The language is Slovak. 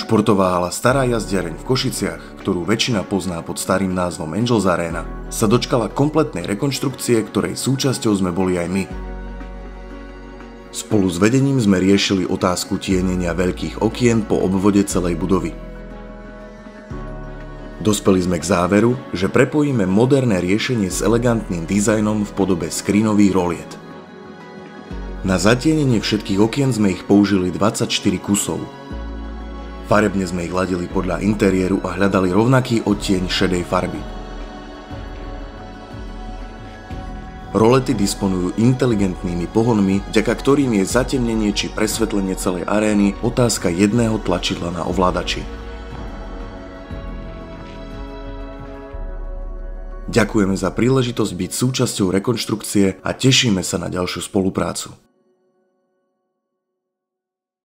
Športová hala Stará jazdiareň v Košiciach, ktorú väčšina pozná pod starým názvom Angels Arena, sa dočkala kompletnej rekonštrukcie, ktorej súčasťou sme boli aj my. Spolu s vedením sme riešili otázku tienenia veľkých okien po obvode celej budovy. Dospeli sme k záveru, že prepojíme moderné riešenie s elegantným dizajnom v podobe skrinových roliet. Na zatienenie všetkých okien sme ich použili 24 kusov. Farebne sme ich ladili podľa interiéru a hľadali rovnaký odtieň šedej farby. Rolety disponujú inteligentnými pohonmi, vďaka ktorým je zatemnenie či presvetlenie celej arény otázka jedného tlačidla na ovládači. Ďakujeme za príležitosť byť súčasťou rekonštrukcie a tešíme sa na ďalšiu spoluprácu.